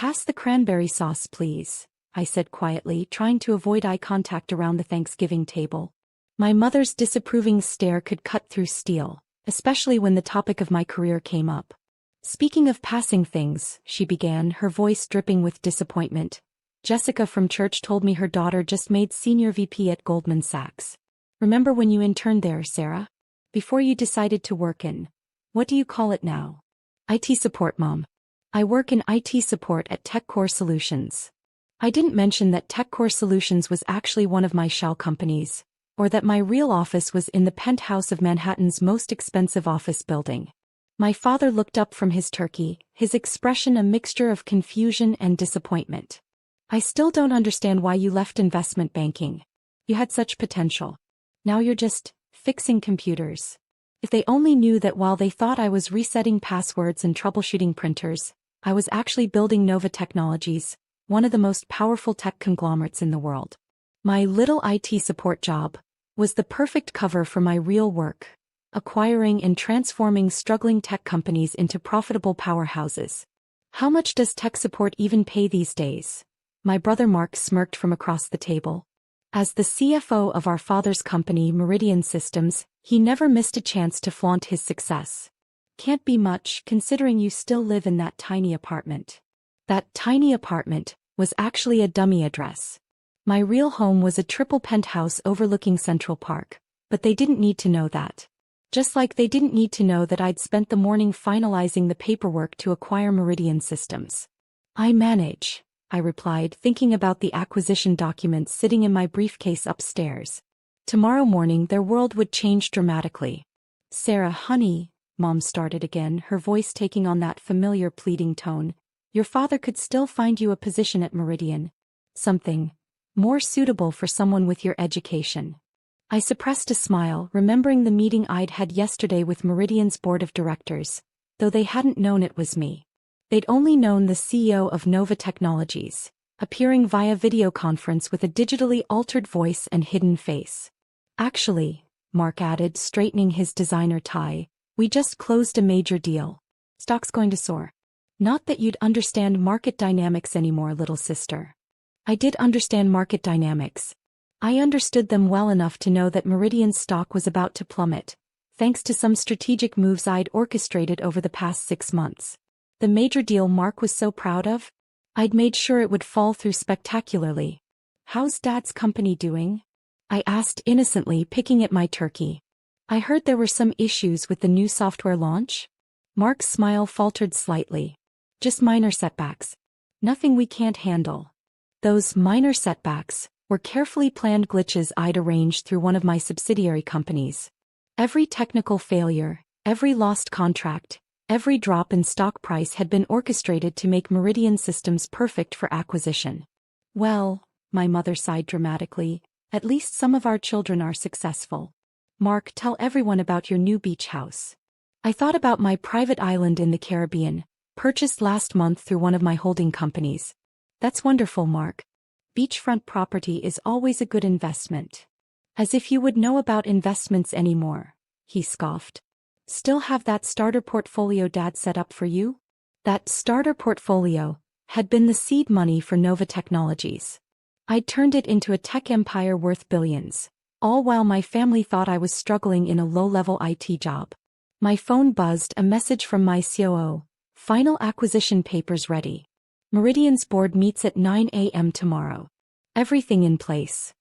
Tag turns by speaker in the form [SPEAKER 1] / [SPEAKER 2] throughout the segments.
[SPEAKER 1] Pass the cranberry sauce, please, I said quietly, trying to avoid eye contact around the Thanksgiving table. My mother's disapproving stare could cut through steel, especially when the topic of my career came up. Speaking of passing things, she began, her voice dripping with disappointment. Jessica from church told me her daughter just made senior VP at Goldman Sachs. Remember when you interned there, Sarah? Before you decided to work in, what do you call it now? IT support, Mom. I work in IT support at TechCore Solutions. I didn't mention that TechCore Solutions was actually one of my shell companies, or that my real office was in the penthouse of Manhattan's most expensive office building. My father looked up from his turkey, his expression a mixture of confusion and disappointment. I still don't understand why you left investment banking. You had such potential. Now you're just fixing computers. If they only knew that while they thought I was resetting passwords and troubleshooting printers, I was actually building Nova Technologies, one of the most powerful tech conglomerates in the world. My little IT support job was the perfect cover for my real work, acquiring and transforming struggling tech companies into profitable powerhouses. How much does tech support even pay these days? My brother Mark smirked from across the table. As the CFO of our father's company, Meridian Systems, he never missed a chance to flaunt his success. Can't be much, considering you still live in that tiny apartment. That tiny apartment was actually a dummy address. My real home was a triple penthouse overlooking Central Park, but they didn't need to know that. Just like they didn't need to know that I'd spent the morning finalizing the paperwork to acquire Meridian Systems. I manage, I replied, thinking about the acquisition documents sitting in my briefcase upstairs. Tomorrow morning their world would change dramatically. Sarah, honey, Mom started again, her voice taking on that familiar pleading tone. Your father could still find you a position at Meridian. Something more suitable for someone with your education. I suppressed a smile, remembering the meeting I'd had yesterday with Meridian's board of directors, though they hadn't known it was me. They'd only known the CEO of Nova Technologies, appearing via video conference with a digitally altered voice and hidden face. Actually, Mark added, straightening his designer tie, we just closed a major deal. Stock's going to soar. Not that you'd understand market dynamics anymore, little sister. I did understand market dynamics. I understood them well enough to know that Meridian's stock was about to plummet, thanks to some strategic moves I'd orchestrated over the past 6 months. The major deal Mark was so proud of? I'd made sure it would fall through spectacularly. How's Dad's company doing? I asked innocently, picking at my turkey. I heard there were some issues with the new software launch? Mark's smile faltered slightly. Just minor setbacks. Nothing we can't handle. Those minor setbacks were carefully planned glitches I'd arranged through one of my subsidiary companies. Every technical failure, every lost contract, every drop in stock price had been orchestrated to make Meridian Systems perfect for acquisition. Well, my mother sighed dramatically, at least some of our children are successful. Mark, tell everyone about your new beach house. I thought about my private island in the Caribbean, purchased last month through one of my holding companies. That's wonderful, Mark. Beachfront property is always a good investment. As if you would know about investments anymore, he scoffed. Still have that starter portfolio Dad set up for you? That starter portfolio had been the seed money for Nova Technologies. I'd turned it into a tech empire worth billions, all while my family thought I was struggling in a low-level IT job. My phone buzzed, a message from my COO. Final acquisition papers ready. Meridian's board meets at 9 a.m. tomorrow. Everything in place.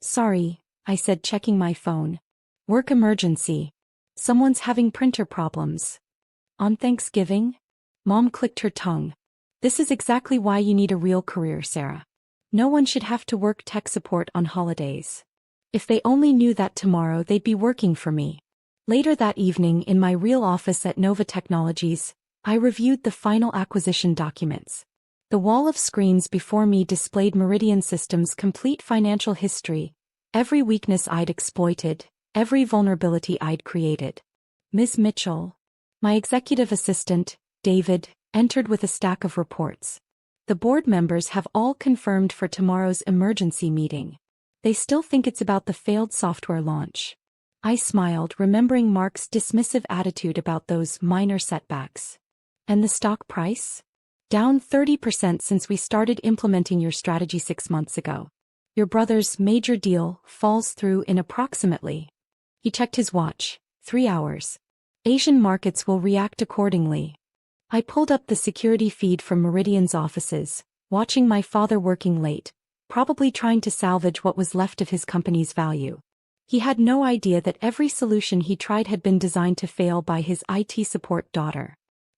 [SPEAKER 1] Sorry, I said, checking my phone. Work emergency. Someone's having printer problems. On Thanksgiving? Mom clicked her tongue. This is exactly why you need a real career, Sarah. No one should have to work tech support on holidays. If they only knew that tomorrow they'd be working for me. Later that evening, in my real office at Nova Technologies, I reviewed the final acquisition documents. The wall of screens before me displayed Meridian Systems' complete financial history, every weakness I'd exploited, every vulnerability I'd created. Ms. Mitchell, my executive assistant, David, entered with a stack of reports. The board members have all confirmed for tomorrow's emergency meeting. They still think it's about the failed software launch. I smiled, remembering Mark's dismissive attitude about those minor setbacks. And the stock price? Down 30% since we started implementing your strategy 6 months ago. Your brother's major deal falls through in approximately. He checked his watch. 3 hours. Asian markets will react accordingly. I pulled up the security feed from Meridian's offices, watching my father working late, probably trying to salvage what was left of his company's value. He had no idea that every solution he tried had been designed to fail by his IT support daughter.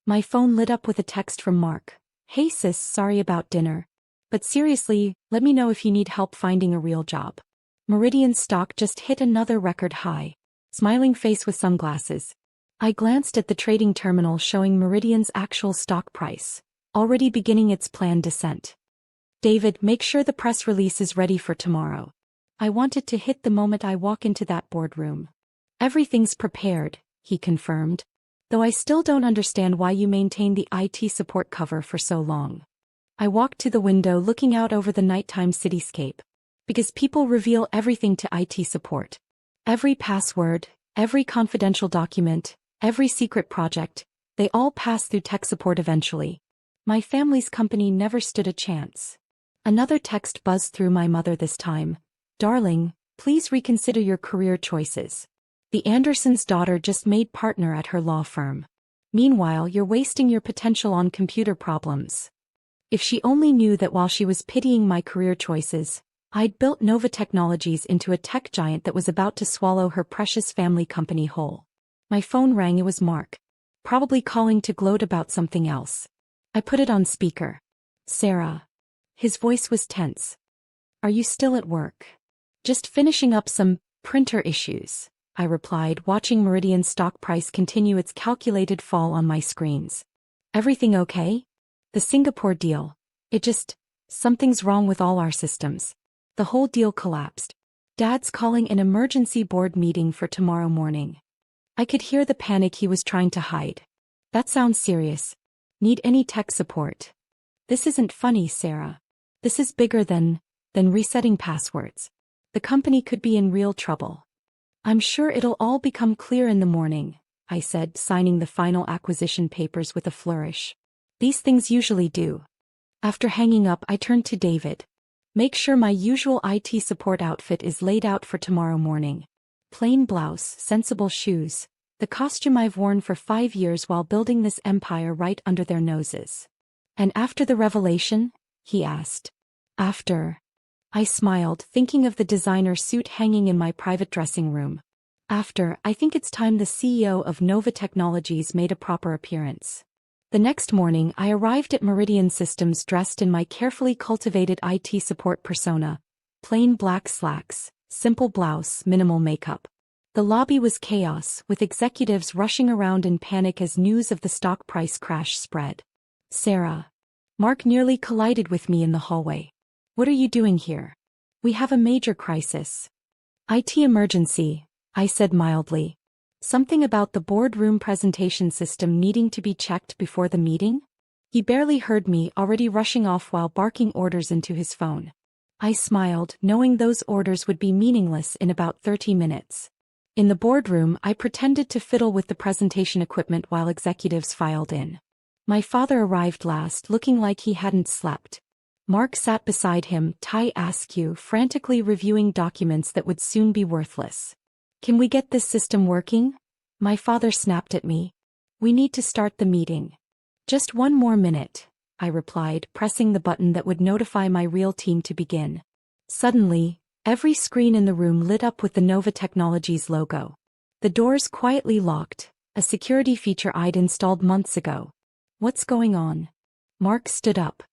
[SPEAKER 1] My phone lit up with a text from Mark. Hey sis, sorry about dinner. But seriously, let me know if you need help finding a real job. Meridian's stock just hit another record high. Smiling face with sunglasses. I glanced at the trading terminal showing Meridian's actual stock price, already beginning its planned descent. David, make sure the press release is ready for tomorrow. I wanted to hit the moment I walk into that boardroom. Everything's prepared, he confirmed. Though I still don't understand why you maintained the IT support cover for so long. I walked to the window looking out over the nighttime cityscape. Because people reveal everything to IT support. Every password, every confidential document, every secret project, they all pass through tech support eventually. My family's company never stood a chance. Another text buzzed through my mother this time. Darling, please reconsider your career choices. The Andersons' daughter just made partner at her law firm. Meanwhile, you're wasting your potential on computer problems. If she only knew that while she was pitying my career choices, I'd built Nova Technologies into a tech giant that was about to swallow her precious family company whole. My phone rang. It was Mark. Probably calling to gloat about something else. I put it on speaker. Sarah. His voice was tense. Are you still at work? Just finishing up some printer issues, I replied, watching Meridian's stock price continue its calculated fall on my screens. Everything okay? The Singapore deal. Something's wrong with all our systems. The whole deal collapsed. Dad's calling an emergency board meeting for tomorrow morning. I could hear the panic he was trying to hide. That sounds serious. Need any tech support? This isn't funny, Sarah. This is bigger than resetting passwords. The company could be in real trouble. I'm sure it'll all become clear in the morning, I said, signing the final acquisition papers with a flourish. These things usually do. After hanging up, I turned to David. Make sure my usual IT support outfit is laid out for tomorrow morning. Plain blouse, sensible shoes, the costume I've worn for 5 years while building this empire right under their noses. And after the revelation? He asked. After. I smiled, thinking of the designer suit hanging in my private dressing room. After, I think it's time the CEO of Nova Technologies made a proper appearance. The next morning, I arrived at Meridian Systems dressed in my carefully cultivated IT support persona. Plain black slacks, simple blouse, minimal makeup. The lobby was chaos, with executives rushing around in panic as news of the stock price crash spread. Sarah. Mark nearly collided with me in the hallway. What are you doing here? We have a major crisis. IT emergency, I said mildly. Something about the boardroom presentation system needing to be checked before the meeting? He barely heard me, already rushing off while barking orders into his phone. I smiled, knowing those orders would be meaningless in about 30 minutes. In the boardroom, I pretended to fiddle with the presentation equipment while executives filed in. My father arrived last, looking like he hadn't slept. Mark sat beside him, tie askew, frantically reviewing documents that would soon be worthless. Can we get this system working? My father snapped at me. We need to start the meeting. Just 1 more minute, I replied, pressing the button that would notify my real team to begin. Suddenly, every screen in the room lit up with the Nova Technologies logo. The doors quietly locked, a security feature I'd installed months ago. What's going on? Mark stood up.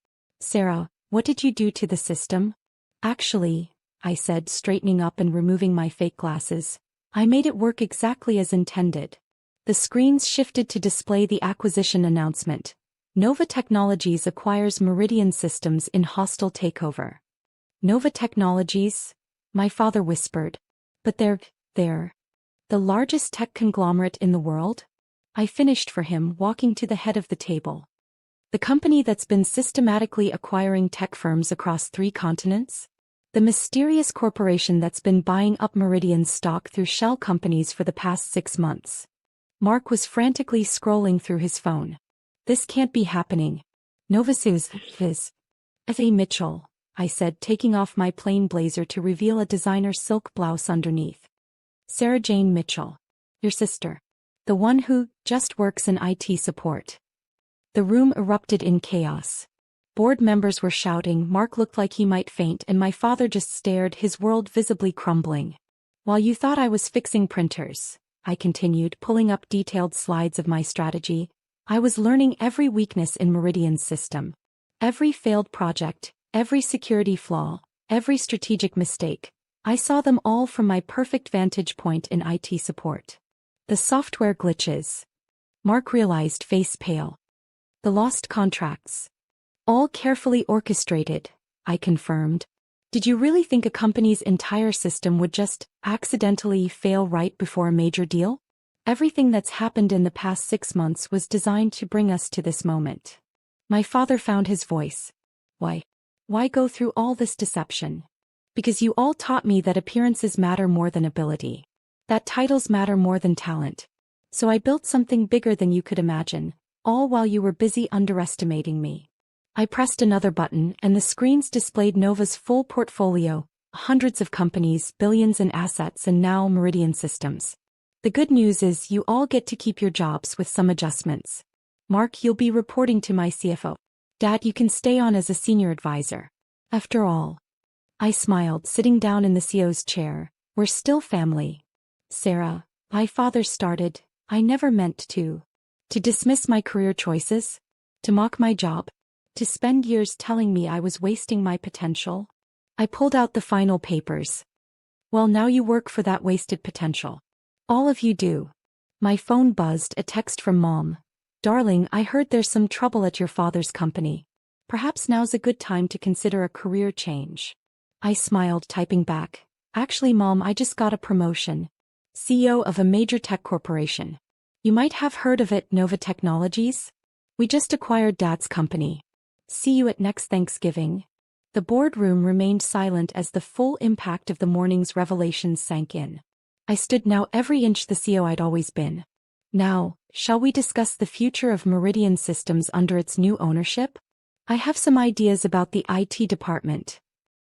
[SPEAKER 1] Sarah, what did you do to the system? Actually, I said, straightening up and removing my fake glasses, I made it work exactly as intended. The screens shifted to display the acquisition announcement. Nova Technologies acquires Meridian Systems in hostile takeover. Nova Technologies? My father whispered. But they're the largest tech conglomerate in the world? I finished for him, walking to the head of the table. The company that's been systematically acquiring tech firms across 3 continents? The mysterious corporation that's been buying up Meridian's stock through shell companies for the past 6 months. Mark was frantically scrolling through his phone. This can't be happening. Novasu's is A. Mitchell, I said, taking off my plain blazer to reveal a designer silk blouse underneath. Sarah Jane Mitchell. Your sister. The one who just works in IT support. The room erupted in chaos. Board members were shouting, Mark looked like he might faint, and my father just stared, his world visibly crumbling. While you thought I was fixing printers, I continued, pulling up detailed slides of my strategy, I was learning every weakness in Meridian's system. Every failed project, every security flaw, every strategic mistake. I saw them all from my perfect vantage point in IT support. The software glitches. Mark realized, face pale. The lost contracts. All carefully orchestrated, I confirmed. Did you really think a company's entire system would just accidentally fail right before a major deal? Everything that's happened in the past 6 months was designed to bring us to this moment. My father found his voice. Why? Why go through all this deception? Because you all taught me that appearances matter more than ability. That titles matter more than talent. So I built something bigger than you could imagine, all while you were busy underestimating me. I pressed another button and the screens displayed Nova's full portfolio, hundreds of companies, billions in assets, and now Meridian Systems. The good news is you all get to keep your jobs with some adjustments. Mark, you'll be reporting to my CFO. Dad, you can stay on as a senior advisor. After all. I smiled, sitting down in the CEO's chair. We're still family. Sarah, my father started, I never meant to. To dismiss my career choices? To mock my job? To spend years telling me I was wasting my potential? I pulled out the final papers. Well, now you work for that wasted potential. All of you do. My phone buzzed, a text from Mom. Darling, I heard there's some trouble at your father's company. Perhaps now's a good time to consider a career change. I smiled, typing back. Actually, Mom, I just got a promotion. CEO of a major tech corporation. You might have heard of it, Nova Technologies? We just acquired Dad's company. See you at next Thanksgiving. The boardroom remained silent as the full impact of the morning's revelations sank in. I stood now every inch the CEO I'd always been. Now, shall we discuss the future of Meridian Systems under its new ownership? I have some ideas about the IT department,